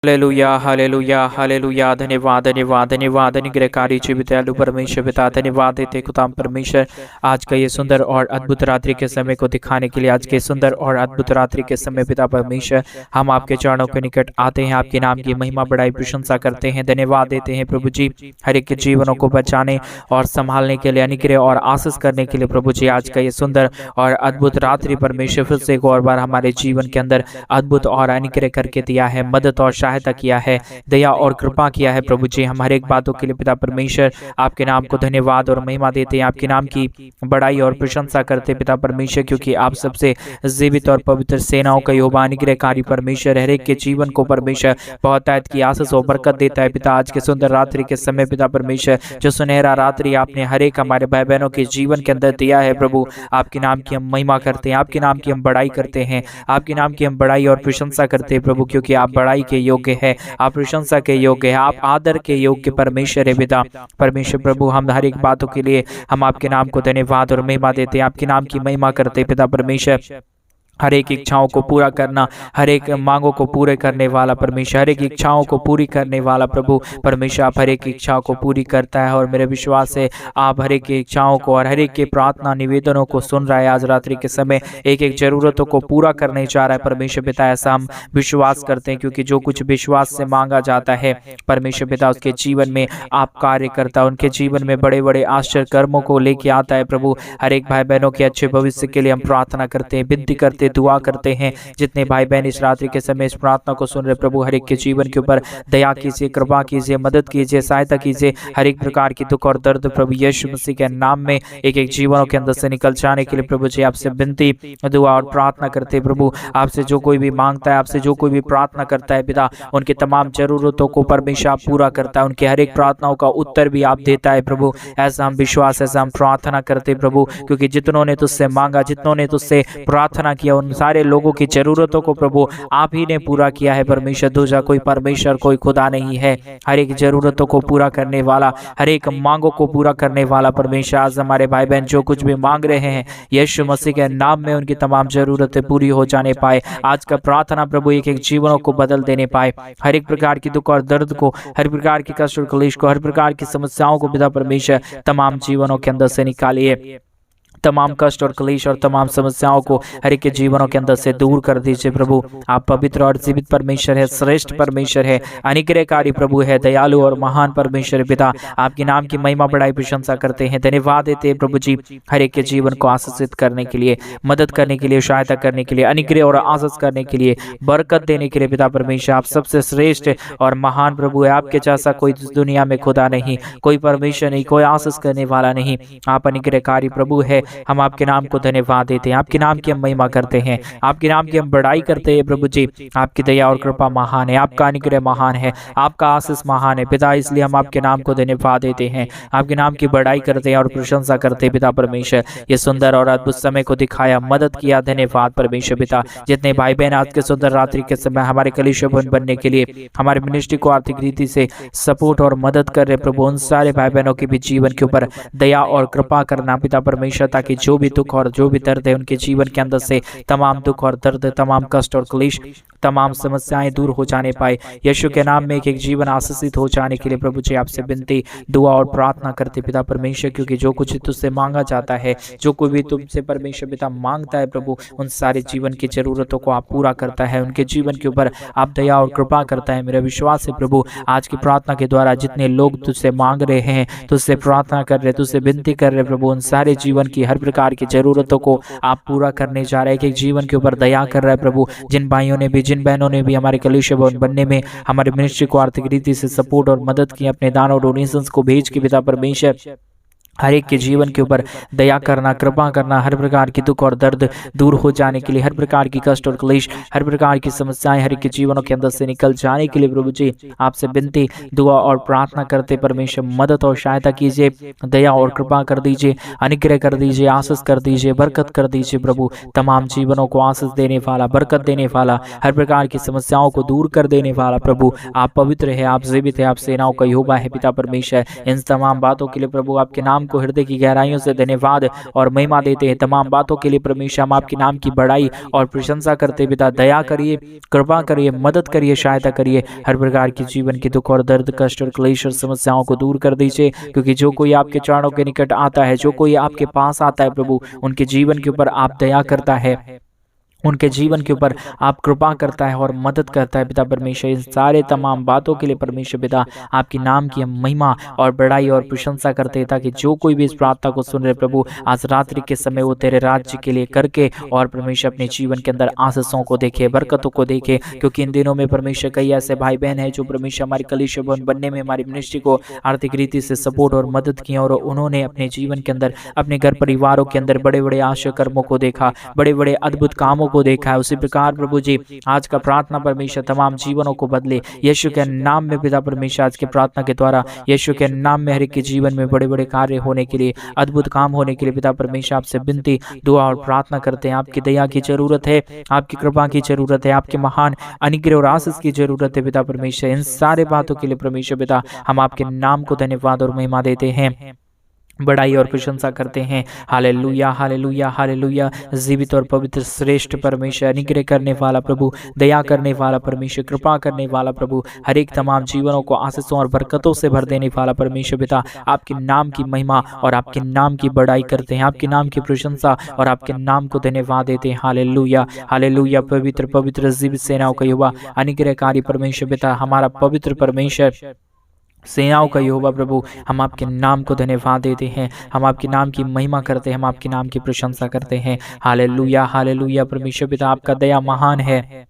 Hallelujah hallelujah hallelujah. धन्यवाद धन्यवाद धन्यवाद। अनुग्रहकारी जीवितालु परमेश्वर पिता, धन्यवाद देते खुदाम परमेश्वर आज का ये सुंदर और अद्भुत रात्रि के समय को दिखाने के लिए। आज के सुंदर और अद्भुत रात्रि के समय पिता परमेश्वर हम आपके चरणों के निकट आते हैं, आपके नाम की महिमा बड़ाई प्रशंसा करते हैं, धन्यवाद देते हैं प्रभु जी हर एक के जीवनों को बचाने और संभालने के लिए, अनुग्रह और आशीष करने के लिए प्रभु जी। आज का ये सुंदर और अद्भुत रात्रि परमेश्वर फिर से एक और बार हमारे जीवन के अंदर अद्भुत और अनुग्रह करके दिया है, मदद और सहायता किया है, दया और कृपा किया है प्रभु जी। हम हर एक बातों के लिए पिता परमेश्वर आपके नाम को धन्यवाद और महिमा देते हैं, आपके नाम की बड़ाई और प्रशंसा करते पिता परमेश्वर, क्योंकि आप सबसे जीवित और पवित्र सेनाओं का यहोवा अनुग्रहकारी परमेश्वर हर एक के जीवन को परमेश्वर बहुतायत की आशीष और बरकत देता है पिता। आज के सुंदर रात्रि के समय पिता परमेश्वर जो सुनहरा रात्रि आपने हर एक हमारे भाई बहनों के जीवन के अंदर दिया है प्रभु, आपके नाम की हम महिमा करते हैं, आपके नाम की हम बड़ाई करते हैं, आपके नाम की हम बड़ाई और प्रशंसा करते हैं प्रभु, क्योंकि आप बड़ाई के योग्य है, आप प्रशंसा के योग्य है, आप आदर के योग्य परमेश्वर है पिता परमेश्वर प्रभु। हम हर एक बातों के लिए हम आपके नाम को धन्यवाद और महिमा देते हैं, आपके नाम की महिमा करते पिता परमेश्वर। हर एक इच्छाओं को पूरा करना, हर एक मांगों को पूरे करने वाला परमेश्वर, हर एक इच्छाओं को पूरी करने वाला प्रभु परमेश्वर, आप हर एक इच्छाओं को पूरी करता है और मेरे विश्वास है आप हर एक इच्छाओं को और हर एक के प्रार्थना निवेदनों को सुन रहा है। आज रात्रि के समय एक एक जरूरतों को पूरा करने जा रहा है परमेश्वर पिता, ऐसा हम विश्वास करते हैं, क्योंकि जो कुछ विश्वास से मांगा जाता है परमेश्वर पिता उसके जीवन में आप कार्य करता है, उनके जीवन में बड़े बड़े आश्चर्य कर्मों को लेके आता है प्रभु। हर एक भाई बहनों के अच्छे भविष्य के लिए हम प्रार्थना करते हैं, विनती करते, दुआ करते हैं। जितने भाई बहन इस रात्रि के समय इस प्रार्थना को सुन रहे प्रभु, हर एक के जीवन के ऊपर दया कीजिए, कृपा कीजिए, मदद कीजिए, सहायता कीजिए। हर एक प्रकार की दुख और दर्द प्रभु यीशु मसीह के नाम में एक एक जीवनों के अंदर से निकल जाने के लिए प्रभु जी आपसे विनती, दुआ और प्रार्थना करते प्रभु। आपसे जो कोई भी मांगता है, आपसे जो कोई भी प्रार्थना करता है पिता, उनके तमाम जरूरतों को परमेश्वर आप पूरा करता है, उनके हर एक प्रार्थनाओं का उत्तर भी आप देता है प्रभु। ऐसा हम विश्वास, ऐसा हम प्रार्थना करते प्रभु, क्योंकि जितनों ने तुझसे मांगा, जितनों ने तुझसे प्रार्थना किया, उन सारे लोगों की जरूरतों को प्रभु आप ही ने पूरा किया है परमेश्वर। दूसरा कोई परमेश्वर, कोई खुदा नहीं है। हर एक जरूरतों को पूरा करने वाला, हर एक मांगों को पूरा करने वाला परमेश्वर। आज हमारे भाई बहन जो कुछ भी मांग रहे हैं यीशु मसीह के नाम में उनकी तमाम जरूरतें पूरी हो जाने पाए। आज का प्रार्थना प्रभु एक एक जीवनों को बदल देने पाए, हर एक प्रकार की दुख और दर्द को, हर प्रकार की कष्ट और क्लेश को, हर प्रकार की समस्याओं को पिता परमेश्वर तमाम जीवनों के अंदर से निकालिए। तमाम कष्ट और क्लेश और तमाम समस्याओं को हर एक के जीवनों के अंदर से दूर कर दीजिए प्रभु। आप पवित्र और जीवित परमेश्वर है, श्रेष्ठ परमेश्वर है, अनुग्रहकारी प्रभु है, दयालु और महान परमेश्वर पिता। आपके नाम की महिमा बड़ाई प्रशंसा करते हैं, धन्यवाद देते हैं प्रभु जी हर एक के जीवन को आशीषित करने के लिए, मदद करने के लिए, सहायता करने के लिए, अनुग्रह और आशीष करने के लिए, बरकत देने के लिए पिता परमेश्वर। आप सबसे श्रेष्ठ और महान प्रभु है, आपके जैसा कोई दुनिया में खुदा नहीं, कोई परमेश्वर नहीं, कोई आशीष करने वाला नहीं। आप अनुग्रहकारी प्रभु है, हम आपके नाम को धन्यवाद देते हैं, आपके नाम की हम महिमा करते हैं, आपके नाम की हम बड़ाई करते हैं प्रभु जी। आपकी दया और कृपा महान है, आपका अनुग्रह महान है, आपका आशीष महान है पिता, इसलिए हम आपके नाम को धन्यवाद देते हैं, आपके नाम की बड़ाई करते हैं और प्रशंसा करते हैं पिता परमेश्वर। ये सुंदर और अद्भुत समय को दिखाया, मदद किया, धन्यवाद परमेश्वर पिता। जितने भाई बहन आज के सुंदर रात्रि के समय हमारे कलीसिया भवन बनने के लिए, हमारे मिनिस्ट्री को आर्थिक रीति से सपोर्ट और मदद कर रहे प्रभु, उन सारे भाई बहनों के भी जीवन के ऊपर दया और कृपा करना पिता परमेश्वर, ताकि जो भी दुख और जो भी दर्द है उनके जीवन के अंदर से तमाम दुख और दर्द, तमाम कष्ट और क्लेश, तमाम समस्याएं दूर हो जाने पाए। यीशु के नाम में एक एक जीवन आशीषित हो जाने के लिए प्रभु जी आपसे विनती, दुआ और प्रार्थना करते पिता परमेश्वर, क्योंकि जो कुछ तुझसे मांगा जाता है, जो कोई भी तुमसे परमेश्वर पिता मांगता है प्रभु, उन सारे जीवन की जरूरतों को आप पूरा करता है, उनके जीवन के ऊपर आप दया और कृपा करता है। मेरा विश्वास है प्रभु आज की प्रार्थना के द्वारा जितने लोग तुझसे मांग रहे हैं, तुझसे प्रार्थना कर रहे, तुझसे विनती कर रहे प्रभु, उन सारे जीवन की हर प्रकार की जरूरतों को आप पूरा करने जा रहे हैं, कि जीवन के ऊपर दया कर रहा है प्रभु। जिन भाइयों ने भी, जिन बहनों ने भी हमारे कलीसिया भवन बनने में हमारे मिनिस्ट्री को आर्थिक रीति से सपोर्ट और मदद की, अपने दान और डोनेशंस को भेज के पिता परमेश्वर हर एक के जीवन के ऊपर दया करना, कृपा करना, हर प्रकार की दुख और दर्द दूर हो जाने के लिए, हर प्रकार की कष्ट और क्लेश, हर प्रकार की समस्याएं हर एक के जीवनों के अंदर से निकल जाने के लिए प्रभु जी आपसे विनती, दुआ और प्रार्थना करते परमेश्वर मदद और सहायता कीजिए, दया और कृपा कर दीजिए, अनुग्रह कर दीजिए, आशीष कर दीजिए, बरकत कर दीजिए प्रभु। तमाम जीवनों को आशीष देने वाला, बरकत देने वाला, हर प्रकार की समस्याओं को दूर कर देने वाला प्रभु आप पवित्र है, आप जीवित है, आप सेनाओं का यहोवा है पिता परमेश्वर। इन तमाम बातों के लिए प्रभु आपके नाम को हृदय की गहराइयों से धन्यवाद और महिमा देते हैं। तमाम बातों के लिए परमेश्वर हम आपके नाम की बड़ाई और प्रशंसा करते हैं। पिता दया करिए, कृपा करिए, मदद करिए, सहायता करिए। हर प्रकार की जीवन की दुख और दर्द, कष्ट और क्लेश और समस्याओं को दूर कर दीजिए, क्योंकि जो कोई आपके चरणों के निकट आता है, जो कोई आपके पास आता है प्रभु, उनके जीवन के ऊपर आप दया करता है, उनके जीवन के ऊपर आप कृपा करता है और मदद करता है। पिता परमेश्वर इन सारे तमाम बातों के लिए परमेश्वर पिता आपके नाम की हम महिमा और बड़ाई और प्रशंसा करते हैं, ताकि जो कोई भी इस प्रार्थना को सुन रहे प्रभु, आज रात्रि के समय वो तेरे राज्य के लिए करके और परमेश्वर अपने जीवन के अंदर आशीषों को देखे, बरकतों को देखे। क्योंकि इन दिनों में परमेश्वर कई ऐसे भाई बहन है जो परमेश्वर हमारी कलीसिया भवन बनने में, हमारी मिनिस्ट्री को आर्थिक रीति से सपोर्ट और मदद किया, और उन्होंने अपने जीवन के अंदर, अपने घर परिवारों के अंदर बड़े बड़े आशा कर्मों को देखा, बड़े बड़े अद्भुत कामों को देखा है। उसी प्रकार प्रभु जी आज का प्रार्थना परमेश्वर तमाम जीवनों को बदले यीशु के नाम में। पिता परमेश्वर आज के प्रार्थना के द्वारा यीशु के नाम में हर एक के जीवन में बड़े बड़े कार्य होने के लिए, अद्भुत काम होने के लिए पिता परमेश्वर आपसे विनती, दुआ और प्रार्थना करते हैं। आपकी दया की जरूरत है, आपकी कृपा की जरूरत है, आपके महान अनुग्रह और आशीष की जरूरत है। पिता परमेश्वर इन सारे बातों के लिए परमेश्वर पिता हम आपके नाम को धन्यवाद और महिमा देते हैं, बड़ाई और प्रशंसा करते हैं। Hallelujah, hallelujah, hallelujah. जीवित और पवित्र श्रेष्ठ परमेश्वर, अनुग्रह करने वाला प्रभु, दया करने वाला परमेश्वर, कृपा करने वाला प्रभु, हर एक तमाम जीवनों को आशीषों और बरकतों से भर देने वाला परमेश्वर पिता, आपके नाम की महिमा और आपके नाम की बड़ाई करते हैं, आपके नाम की प्रशंसा और आपके नाम को धन्यवाद देते हैं। Hallelujah, hallelujah. पवित्र पवित्र जीवित सेनाओं का युवा अनुग्रहकारी परमेश्वर पिता, हमारा पवित्र परमेश्वर, सेनाओं का यहोवा प्रभु, हम आपके नाम को धन्यवाद देते हैं, हम आपके नाम की महिमा करते हैं, हम आपके नाम की प्रशंसा करते हैं। Hallelujah, hallelujah. परमेश्वर पिता आपका दया महान है,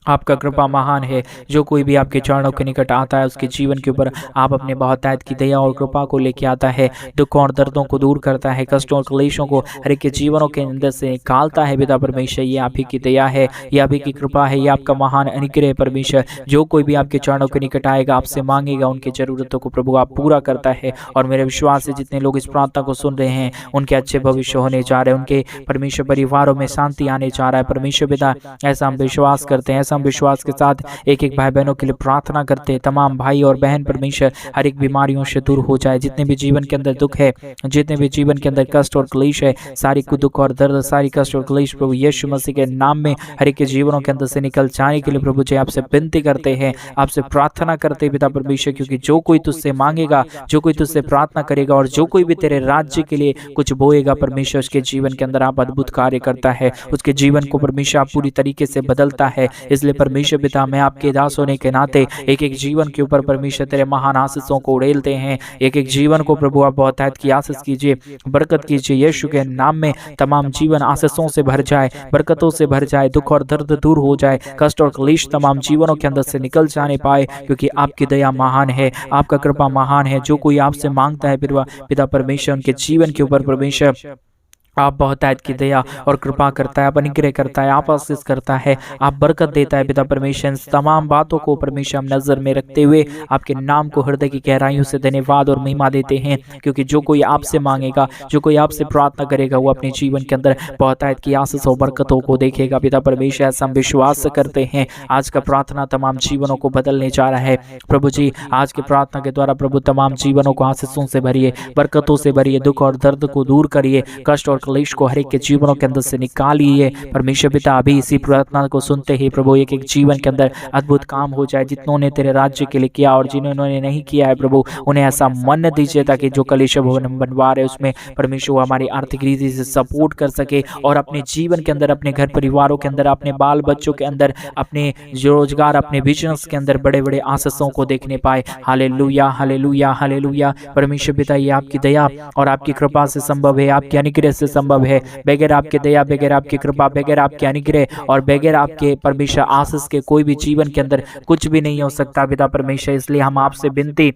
आपका कृपा महान है। जो कोई भी आपके चरणों के निकट आता है उसके जीवन के ऊपर आप अपने बहुतायत की दया और कृपा को लेके आता है, दुखों और दर्दों को दूर करता है, कष्टों और क्लेशों को हर एक के जीवनों के अंदर से निकालता है। पिता परमेश्वर ये आप ही की दया है, ये आप ही की कृपा है, ये आपका महान अनुग्रह परमेश्वर। जो कोई भी आपके चरणों के निकट आएगा, आपसे मांगेगा, उनकी जरूरतों को प्रभु आप पूरा करता है। और मेरे विश्वास से जितने लोग इस प्रार्थना को सुन रहे हैं उनके अच्छे भविष्य होने जा रहे हैं, उनके परमेश्वर परिवारों में शांति आने जा रहा है। परमेश्वर पिता ऐसा हम विश्वास करते हैं, ऐसा हम विश्वास के साथ एक एक भाई बहनों के लिए प्रार्थना करते हैं। तमाम भाई और बहन परमेश्वर हर एक बीमारियों से दूर हो जाए, जितने भी जीवन के अंदर दुख है, जितने भी जीवन के अंदर कष्ट और क्लेश है, सारी दुख और दर्द, सारी कष्ट और क्लेश प्रभु यीशु मसीह के नाम में हर एक के जीवनों के अंदर से निकल जाने के लिए प्रभु जी आपसे विनती करते हैं, आपसे प्रार्थना करते हैं पिता परमेश्वर। क्योंकि जो कोई तुझसे मांगेगा, जो कोई तुझसे प्रार्थना करेगा और जो कोई भी तेरे राज्य के लिए कुछ बोएगा परमेश्वर, उसके जीवन के अंदर आप अद्भुत कार्य करता है, उसके जीवन को परमेश्वर आप पूरी तरीके से बदलता है। इसलिए परमेश्वर पिता मैं आपके दास होने के नाते एक एक जीवन के ऊपर परमेश्वर तेरे महान आशीषों को उड़ेलते हैं। एक एक जीवन को प्रभु आप बहुतायत की आशीष कीजिए, बरकत कीजिए। यीशु के नाम में तमाम जीवन आशीषों से भर जाए, बरकतों से भर जाए, दुख और दर्द दूर हो जाए, कष्ट और क्लेश तमाम जीवनों के अंदर से निकल जाने पाए, क्योंकि आपकी दया महान है, आपका कृपा महान है। जो कोई आपसे मांगता है पिता परमेश्वर, उनके जीवन के ऊपर परमेश्वर आप बहुतायत की दया और कृपा करता है, आप अनुग्रह करता है, आप आशीष करता है, आप बरकत देता है। पिता परमेश्वर तमाम बातों को परमेश्वर हम नजर में रखते हुए आपके नाम को हृदय की गहराइयों से धन्यवाद और महिमा देते हैं। क्योंकि जो कोई आपसे मांगेगा, जो कोई आपसे प्रार्थना करेगा, वो अपने जीवन के अंदर बहुतायत की आशीष और बरकतों को देखेगा। पिता परमेश्वर ऐसा हम विश्वास करते हैं। आज का प्रार्थना तमाम जीवनों को बदलने जा रहा है प्रभु जी। आज के प्रार्थना के द्वारा प्रभु तमाम जीवनों को आशीषों से भरिए, बरकतों से भरिए, दुख और दर्द को दूर करिए, कष्ट और क्लेश को हर एक के जीवनों के अंदर से निकालिए। परमेश्वर पिता अभी इसी प्रार्थना को सुनते ही प्रभु एक एक जीवन के अंदर अद्भुत काम हो जाए। जिन्होंने तेरे राज्य के लिए किया और जिन्होंने नहीं किया है प्रभु, उन्हें ऐसा मन दीजिए ताकि जो कलीसिया भवन हम बनवा रहे उसमें परमेश्वर हमारी आर्थिक रीति से सपोर्ट कर सके और अपने जीवन के अंदर, अपने घर परिवारों के अंदर, अपने बाल बच्चों के अंदर, अपने रोजगार, अपने बिजनेस के अंदर बड़े बड़े आशीषों को देखने पाए। Hallelujah, hallelujah, hallelujah. परमेश्वर पिता ये आपकी दया और आपकी कृपा से संभव है, आपके अनुग्रह से संभव है। बगैर आपके दया, बगैर आपकी कृपा, बगैर आपके अनुग्रह और बगैर आपके परमेश्वर आशीष के कोई भी जीवन के अंदर कुछ भी नहीं हो सकता पिता परमेश्वर। इसलिए हम आपसे विनती,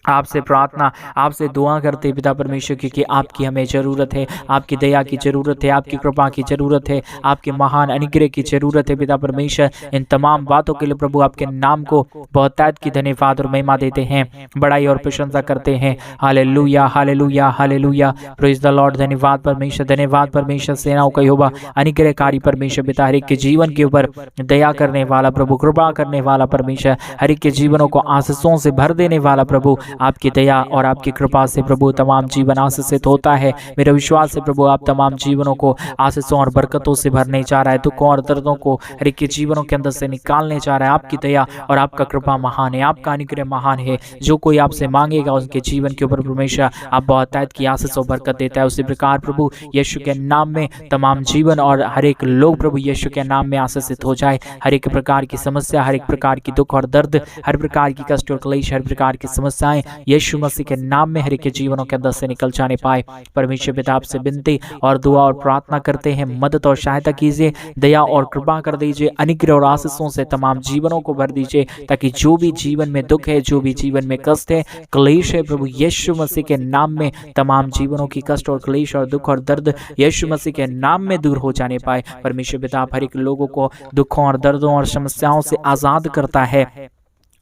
आपसे प्रार्थना, आपसे दुआ करते पिता परमेश्वर, क्योंकि आपकी हमें ज़रूरत है, आपकी दया की ज़रूरत है, आपकी कृपा की ज़रूरत है, आपके महान अनुग्रह की ज़रूरत है पिता परमेश्वर। इन तमाम बातों के लिए प्रभु आपके नाम को बहुतायत की धन्यवाद और महिमा देते हैं, बड़ाई और प्रशंसा करते हैं। Hallelujah, hallelujah, hallelujah. Praise the Lord. धन्यवाद परमेश्वर, धन्यवाद परमेश्वर। सेनाओं का यहोवा अनुग्रहकारी परमेश्वर पिता, हर एक के जीवन के ऊपर दया करने वाला प्रभु, कृपा करने वाला परमेश्वर, हर एक के जीवनों को आशीषों से भर देने वाला प्रभु, आपकी दया और आपकी कृपा से प्रभु तमाम जीवन आशीषित होता है। मेरा विश्वास है प्रभु आप तमाम जीवनों को आशीषों और बरकतों से भरने जा रहा है, दुखों और दर्दों को हर एक के जीवनों के अंदर से निकालने जा रहा है। आपकी दया और आपका कृपा महान है, आपका अनुग्रह महान है। जो कोई आपसे मांगेगा उसके जीवन के ऊपर परमेश्वर आप बहुतायत की आशीष और बरकत देता है। उसी प्रकार प्रभु यीशु के नाम में तमाम जीवन और हर एक लोग प्रभु यीशु के नाम में आशीषित हो जाए। हर एक प्रकार की समस्या, हर एक प्रकार की दुख और दर्द, हर प्रकार की कष्ट और क्लेश, हर प्रकार की समस्याएं यीशु मसीह के नाम में हर एक के जीवनों के अंदर से निकल जाने पाए। परमेश्वर पिता आपसे विनती और दुआ और प्रार्थना करते हैं, मदद और सहायता कीजिए, दया और कृपा कर दीजिए, अनुग्रह और आशीषों से तमाम जीवनों को भर दीजिए, ताकि जो भी जीवन में दुख है, जो भी जीवन में कष्ट है, क्लेश है, प्रभु यीशु मसीह के नाम में तमाम जीवनों की कष्ट और क्लेश और दुख और दर्द यीशु मसीह के नाम में दूर हो जाने पाए। परमेश्वर पिता हर एक लोगों को दुखों और दर्दों और समस्याओं से आजाद करता है।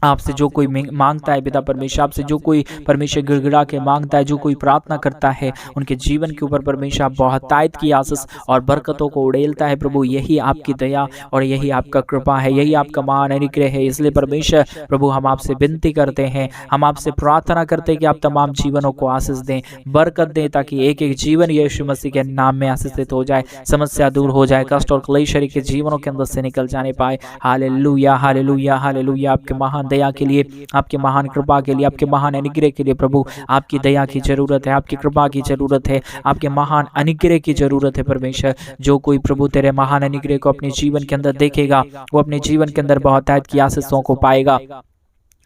आपसे जो कोई मांगता है पिता परमेश्वर, आपसे जो कोई परमेश्वर गिड़गिड़ा के मांगता है, जो कोई प्रार्थना करता है, उनके जीवन के ऊपर परमेश्वर बहुतायत की आशीष और बरकतों को उड़ेलता है। प्रभु यही आपकी दया और यही आपका कृपा है, यही आपका महान अनुग्रह है। इसलिए परमेश्वर प्रभु हम आपसे विनती करते हैं, हम आपसे प्रार्थना करते हैं कि आप तमाम जीवनों को आशीष दें, बरकत दें, ताकि एक एक जीवन यीशु मसीह के नाम में आशीषित हो जाए, समस्या दूर हो जाए, कष्ट और क्लेश के जीवनों के अंदर से निकल जाने पाए। Hallelujah hallelujah hallelujah. आपके महान दया के लिए, आपके महान कृपा के लिए, आपके महान अनुग्रह के लिए प्रभु आपकी दया की जरूरत है, आपकी कृपा की जरूरत है, आपके महान अनुग्रह की जरूरत है। परमेश्वर जो कोई प्रभु तेरे महान अनुग्रह को अपने जीवन के अंदर देखेगा, वो अपने जीवन के अंदर बहुतायत की आशीषों को पाएगा,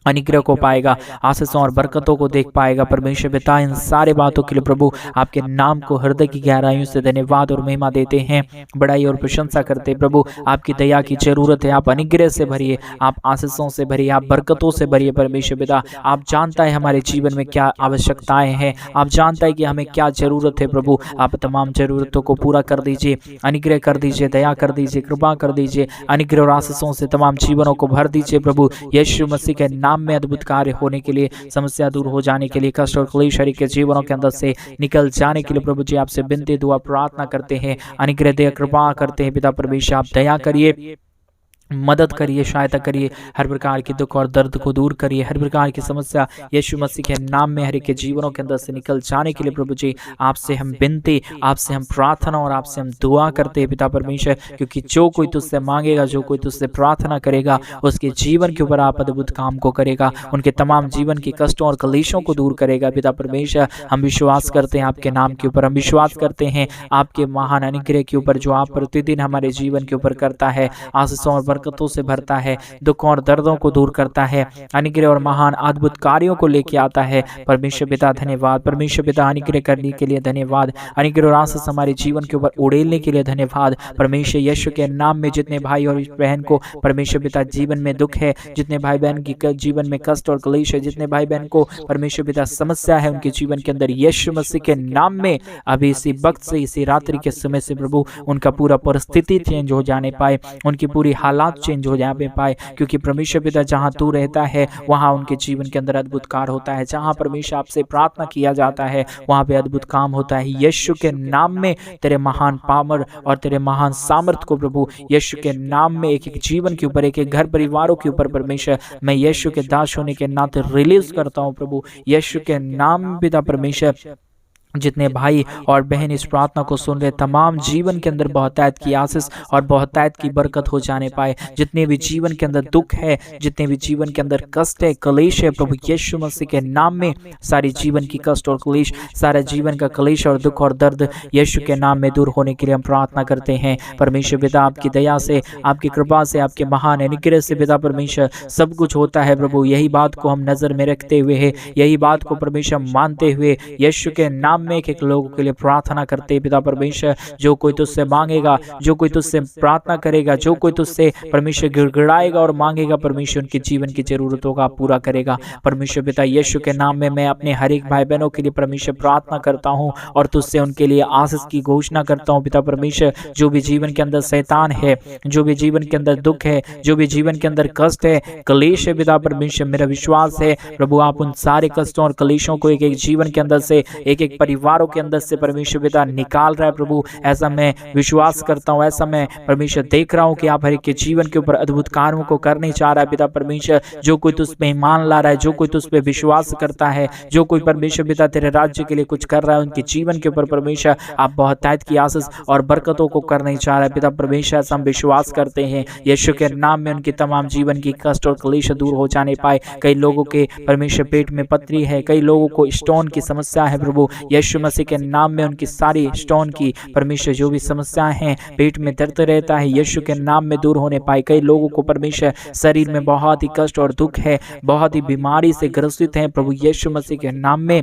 अनुग्रह को पाएगा, आशीषों और बरकतों को देख पाएगा। परमेश्वर पिता इन सारे बातों के लिए प्रभु आपके नाम को हृदय की गहराइयों से धन्यवाद और महिमा देते हैं, बड़ाई और प्रशंसा करते हैं। प्रभु आपकी दया की जरूरत है, आप अनुग्रह से भरिए, आप आशीषों से भरिए, आप बरकतों से भरिए। परमेश्वर पिता आप जानता है हमारे जीवन में क्या आवश्यकताएं हैं, आप जानता है कि हमें क्या जरूरत है। प्रभु आप तमाम जरूरतों को पूरा कर दीजिए, अनुग्रह कर दीजिए, दया कर दीजिए, कृपा कर दीजिए, अनुग्रह और आशीषों से तमाम जीवनों को भर दीजिए। प्रभु यीशु मसीह के नाम में अद्भुत कार्य होने के लिए, समस्या दूर हो जाने के लिए, कष्ट और क्लेश के जीवनों के अंदर से निकल जाने के लिए प्रभु जी आपसे विनती दुआ प्रार्थना करते हैं, अनुग्रह दया कृपा करते हैं। पिता परमेश्वर आप दया करिए, मदद करिए, सहायता करिए, हर प्रकार की दुख और दर्द को दूर करिए, हर प्रकार की समस्या यीशु मसीह के नाम में हर एक के जीवनों के अंदर से निकल जाने के लिए प्रभु जी आपसे हम विनती, आपसे हम प्रार्थना और आपसे हम दुआ करते हैं पिता परमेश्वर। क्योंकि जो कोई तुझसे मांगेगा, जो कोई तुझसे प्रार्थना करेगा, उसके जीवन के ऊपर आप अद्भुत काम को करेगा, उनके तमाम जीवन की कष्टों और कलेशों को दूर करेगा। पिता परमेश्वर हम विश्वास करते हैं आपके नाम के ऊपर, हम विश्वास करते हैं आपके महान अनुग्रह के ऊपर, जो आप प्रतिदिन हमारे जीवन के ऊपर करता है, आशीषों और बरकतों से भरता है, दुखों और दर्दों को दूर करता है, अनुग्रह और महान अद्भुत कार्यों को लेके आता है। परमेश्वर पिता धन्यवाद, परमेश्वर पिता अनुग्रह करने के लिए धन्यवाद, अनुग्रह और आशीष हमारे जीवन के ऊपर उड़ेलने के लिए धन्यवाद। परमेश्वर यीशु के नाम में जितने भाई और बहन को परमेश्वर पिता जीवन में दुख है, जितने भाई बहन की जीवन में कष्ट और क्लेश है, जितने भाई बहन को परमेश्वर पिता समस्या है, उनके जीवन के अंदर यीशु मसीह के नाम में अभी इसी वक्त से, इसी रात्रि के समय से प्रभु उनका पूरा परिस्थिति चेंज हो जाने पाए, उनकी पूरी हालात चेंज हो जाने पाए। क्योंकि परमेश्वर पिता जहां तू रहता है वहां उनके जीवन के अंदर अद्भुत कार्य होता है, जहां परमेश्वर आपसे प्रार्थना किया जाता है वहां पे अद्भुत काम होता है। यीशु के नाम में तेरे महान पावर और तेरे महान सामर्थ को प्रभु यीशु के नाम में एक एक जीवन के ऊपर, एक एक घर परिवारों के ऊपर परमेश्वर मैं यीशु के दास होने के नाते रिलीज करता हूं प्रभु यीशु के नाम। पिता परमेश्वर जितने भाई और बहन इस प्रार्थना को सुन रहे, तमाम जीवन के अंदर बहुतायत की आशीष और बहुतायत की बरकत हो जाने पाए। जितने भी जीवन के अंदर दुख है, जितने भी जीवन के अंदर कष्ट है, क्लेश है, प्रभु यीशु मसीह के नाम में सारी जीवन की कष्ट और क्लेश, सारा जीवन का क्लेश और दुख और दर्द यीशु के नाम में दूर होने के लिए हम प्रार्थना करते हैं। परमेश्वर पिता आपकी दया से, आपकी कृपा से, आपके महान अनुग्रह से पिता परमेश्वर सब कुछ होता है प्रभु। यही बात को हम नजर में रखते हुए है, यही बात को परमेश्वर मानते हुए यीशु के नाम में एक एक लोगों के लिए प्रार्थना करते हैं। पिता परमेश्वर जो कोई तुझसे मांगेगा, जो कोई तुझसे प्रार्थना करेगा, जो कोई तुझसे परमेश्वर गिड़गिड़ाएगा और मांगेगा, परमेश्वर उनके जीवन की जरूरतों का पूरा करेगा। परमेश्वर पिता यीशु के नाम में मैं अपने हर एक भाई बहनों के लिए परमेश्वर प्रार्थना करता हूँ और तुझसे उनके लिए आशीष की घोषणा करता हूँ। पिता परमेश्वर जो भी जीवन के अंदर शैतान है, जो भी जीवन के अंदर दुख है, जो भी जीवन के अंदर कष्ट है, क्लेश है, पिता परमेश्वर मेरा विश्वास है प्रभु आप उन सारे कष्टों और क्लेशों को एक एक जीवन के अंदर से, एक एक परिवारों के अंदर से परमेश्वर पिता निकाल रहा है प्रभु। ऐसा मैं विश्वास करता हूँ, ऐसा मैं परमेश्वर देख रहा हूँ कि आप हर एक के जीवन के ऊपर अद्भुत कार्यों को करने चाह रहा है पिता परमेश्वर। जो कोई तुझ पे ईमान ला रहा है, जो कोई तुझ पे विश्वास करता है, जो कोई परमेश्वर पिता तेरे राज्य के लिए कुछ कर रहा है, उनके जीवन के ऊपर परमेश्वर आप बहुतायत की आशीष और बरकतों को करने चाह रहा है पिता परमेश्वर। ऐसा हम विश्वास करते हैं यीशु के नाम में उनकी तमाम जीवन की कष्ट और क्लेश दूर हो जाने पाए। कई लोगों के परमेश्वर पेट में पथरी है, कई लोगों को स्टोन की समस्या है प्रभु, यीशु मसीह के नाम में उनकी सारी स्टोन की परमेश्वर जो भी समस्याएं हैं, पेट में दर्द रहता है, यीशु के नाम में दूर होने पाए। कई लोगों को परमेश्वर शरीर में बहुत ही कष्ट और दुख है, बहुत ही बीमारी से ग्रसित हैं प्रभु, यीशु मसीह के नाम में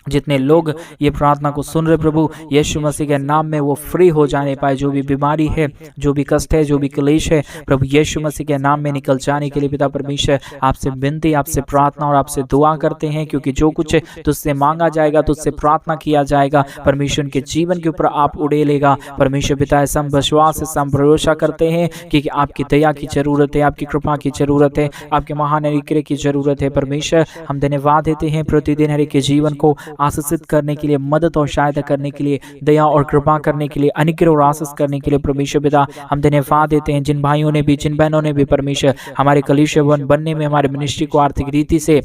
जितने लोग ये प्रार्थना को सुन रहे प्रभु, यीशु मसीह के नाम में वो फ्री हो जाने पाए। जो भी बीमारी है, जो भी कष्ट है, जो भी क्लेश है प्रभु, यीशु मसीह के नाम में निकल जाने के लिए पिता परमेश्वर आपसे विनती, आपसे प्रार्थना और आपसे दुआ करते हैं। क्योंकि जो कुछ तुझसे मांगा जाएगा, तुझसे प्रार्थना किया जाएगा परमेश्वर के जीवन के ऊपर आप उड़ेलेगा परमेश्वर पिता। ऐसा विश्वास, ऐसा भरोसा करते हैं कि आपकी दया की जरूरत है, आपकी कृपा की जरूरत है, आपके महान अनुग्रह की जरूरत है परमेश्वर। हम धन्यवाद देते हैं प्रतिदिन हर एक के जीवन को आशीषित करने के लिए, मदद और सहायता करने के लिए, दया और कृपा करने के लिए, अनुग्रह और आशीष करने के लिए परमेश्वर पिता हम धन्यवाद देते हैं। जिन भाइयों ने भी, जिन बहनों ने भी परमेश्वर हमारे कलीसिया भवन बनने में हमारे मिनिस्ट्री को आर्थिक रीति से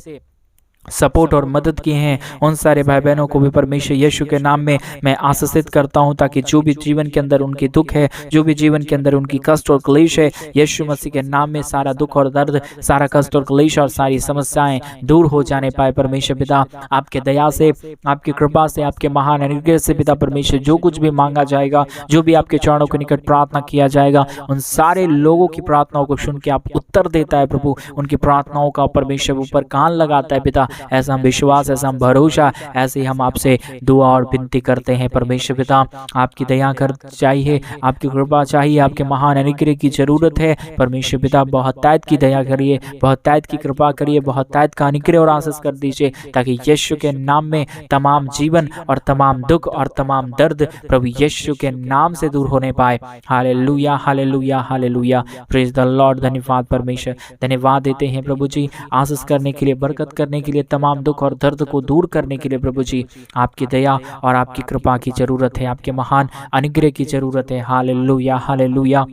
सपोर्ट और मदद किए हैं, उन सारे भाई बहनों को भी परमेश्वर यीशु के नाम में मैं आशीषित करता हूं, ताकि जो भी जीवन के अंदर उनकी दुख है, जो भी जीवन के अंदर उनकी कष्ट और क्लेश है, यीशु मसीह के नाम में सारा दुख और दर्द, सारा कष्ट और क्लेश और सारी समस्याएं दूर हो जाने पाए परमेश्वर पिता। आपके दया से, आपकी कृपा से, आपके महान अनुग्रह से पिता परमेश्वर जो कुछ भी मांगा जाएगा, जो भी आपके चरणों के निकट प्रार्थना किया जाएगा, उन सारे लोगों की प्रार्थनाओं को सुन के आप उत्तर देता है प्रभु। उनकी प्रार्थनाओं का परमेश्वर ऊपर कान लगाता है पिता। ऐसा हम विश्वास, ऐसा हम भरोसा, ऐसे ही हम आपसे दुआ और विनती करते हैं परमेश्वर पिता। आपकी दया कर चाहिए, आपकी कृपा चाहिए, आपके महान अनुग्रह की जरूरत है परमेश्वर पिता। बहुत तायत की दया करिए, बहुत तायत की कृपा करिए, बहुत तायत का अनुग्रह और आशीष कर दीजिए, ताकि यीशु के नाम में तमाम जीवन और तमाम दुख और तमाम दर्द प्रभु यीशु के नाम से दूर होने पाए। Hallelujah, hallelujah, hallelujah, praise the Lord. धन्यवाद परमेश्वर, धन्यवाद देते हैं प्रभु जी आशीष करने के लिए, बरकत करने के लिए, तमाम दुख और दर्द को दूर करने के लिए प्रभु जी। आपकी दया और आपकी कृपा की जरूरत है, आपके महान अनुग्रह की जरूरत है। हालेलुया, हालेलुया,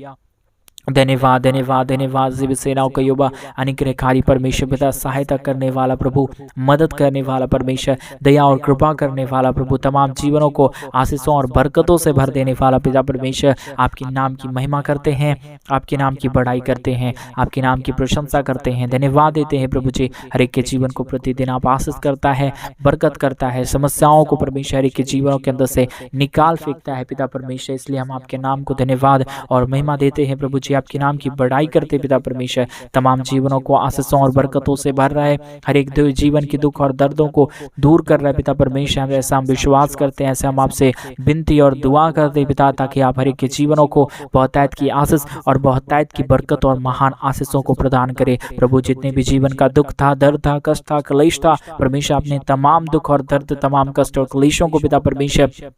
धन्यवाद, धन्यवाद, धन्यवाद। जीवित सेनाओं का युवा अनुग्रहकारी परमेश्वर पिता, सहायता करने वाला प्रभु, मदद करने वाला परमेश्वर, दया और कृपा करने वाला प्रभु, तमाम जीवनों को आशीषों और बरकतों से भर देने वाला पिता परमेश्वर, आपके नाम की महिमा करते हैं, आपके नाम की बड़ाई करते हैं, आपके नाम की प्रशंसा करते हैं। धन्यवाद देते हैं प्रभु जी। हर एक के जीवन को प्रतिदिन आप आशीष करता है, बरकत करता है, समस्याओं को परमेश्वर हर एक के जीवनों के अंदर से निकाल फेंकता है पिता परमेश्वर। इसलिए हम आपके नाम को धन्यवाद और महिमा देते हैं प्रभु जी। आपके नाम की बड़ाई करते पिता परमेश्वर। तमाम जीवनों को आशीषों और बरकतों से भर रहा है, हर एक जीवन की दुख और दर्दों को दूर कर रहा है पिता परमेश्वर। ऐसा हम विश्वास करते हैं, ऐसे हम आपसे विनती और दुआ करते हैं पिता, ताकि आप हर एक के जीवनों को बहुतायत की आशीष और बहुतायत की बरकत और महान आशीषों को प्रदान करे प्रभु। जितने भी जीवन का दुख था, दर्द था, कष्ट था, क्लेश था परमेश्वर, आपने तमाम दुख और दर्द, तमाम कष्ट और क्लेशों को पिता परमेश्वर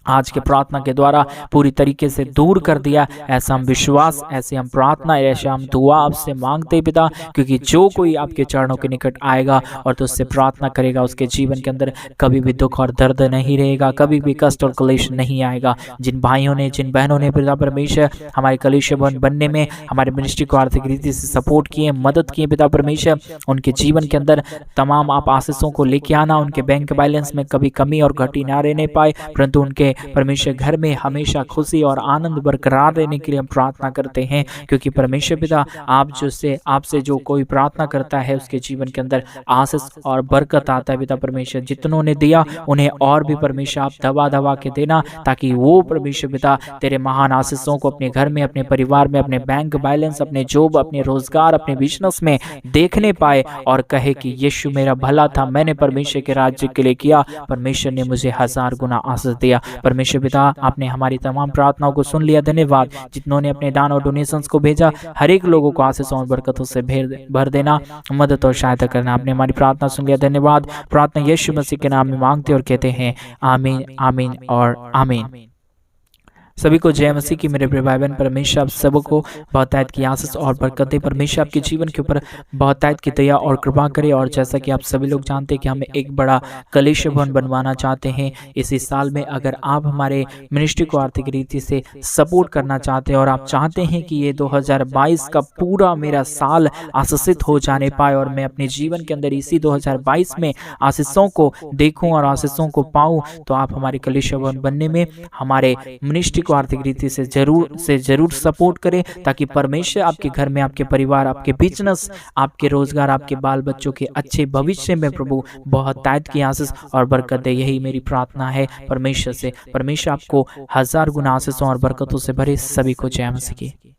आज के प्रार्थना के द्वारा पूरी तरीके से दूर कर दिया। ऐसा हम विश्वास, ऐसे हम प्रार्थना, ऐसे हम दुआ आपसे मांगते पिता, क्योंकि जो कोई आपके चरणों के निकट आएगा और तो उससे प्रार्थना करेगा, उसके जीवन के अंदर कभी भी दुख और दर्द नहीं रहेगा, कभी भी कष्ट और क्लेश नहीं आएगा। जिन भाइयों ने, जिन बहनों ने पिता परमेश्वर हमारे कलीसिया भवन बनने में हमारे मिनिस्ट्री को आर्थिक रीति से सपोर्ट किए, मदद किए पिता परमेश्वर, उनके जीवन के अंदर तमाम आप आशीषों को लेके आना। उनके बैंक बैलेंस में कभी कमी और घटी ना रहने पाए, परंतु उनके परमेश्वर घर में हमेशा खुशी और आनंद बरकरार रहने के लिए हम प्रार्थना करते हैं। क्योंकि परमेश्वर पिता आपसे जो कोई प्रार्थना करता है, उसके जीवन के अंदर आशीष और बरकत आता है पिता परमेश्वर। जितनों ने दिया उन्हें और भी परमेश्वर आप दबा दबा के देना, ताकि वो परमेश्वर पिता तेरे महान आशीषों को अपने घर में, अपने परिवार में, अपने बैंक बैलेंस, अपने जॉब, अपने रोजगार, अपने बिजनेस में देखने पाए और कहे कि यीशु मेरा भला था, मैंने परमेश्वर के राज्य के लिए किया, परमेश्वर ने मुझे 1000 गुना आशीष दिया। परमेश्वर पिता, आपने हमारी तमाम प्रार्थनाओं को सुन लिया। धन्यवाद। जितनों ने अपने दान और डोनेशंस को भेजा, हर एक लोगों को आशीषों और बरकतों से भर देना, मदद और सहायता करना। आपने हमारी प्रार्थना सुन लिया। धन्यवाद। प्रार्थना यीशु मसीह के नाम में मांगते और कहते हैं आमीन, आमीन और आमीन। सभी को जय मसीह की। मेरे प्रिय भाई बहन, परमेश्वर आप सबको बहुतायत की आशीष और बरकत दे। परमेश्वर आपके जीवन के ऊपर बहुतायत की दया और कृपा करे। और जैसा कि आप सभी लोग जानते हैं कि हमें एक बड़ा कलीसिया भवन बनवाना चाहते हैं इसी साल में। अगर आप हमारे मिनिस्ट्री को आर्थिक रीति से सपोर्ट करना चाहते हैं और आप चाहते हैं कि ये 2022 का पूरा मेरा साल आशीषित हो जाने पाए और मैं अपने जीवन के अंदर इसी 2022 में आशीषों को देखूं और आशीषों को पाऊं, तो आप हमारे कलीसिया भवन बनने में हमारे मिनिस्ट्री को आर्थिक रीति से जरूर सपोर्ट करें, ताकि परमेश्वर आपके घर में, आपके परिवार, आपके बिजनेस, आपके रोजगार, आपके बाल बच्चों के अच्छे भविष्य में प्रभु बहुतायत की आशीष और बरकत दे। यही मेरी प्रार्थना है परमेश्वर से। परमेश्वर आपको 1000 गुना आशीषों और बरकतों से भरे। सभी को जय मसीह की।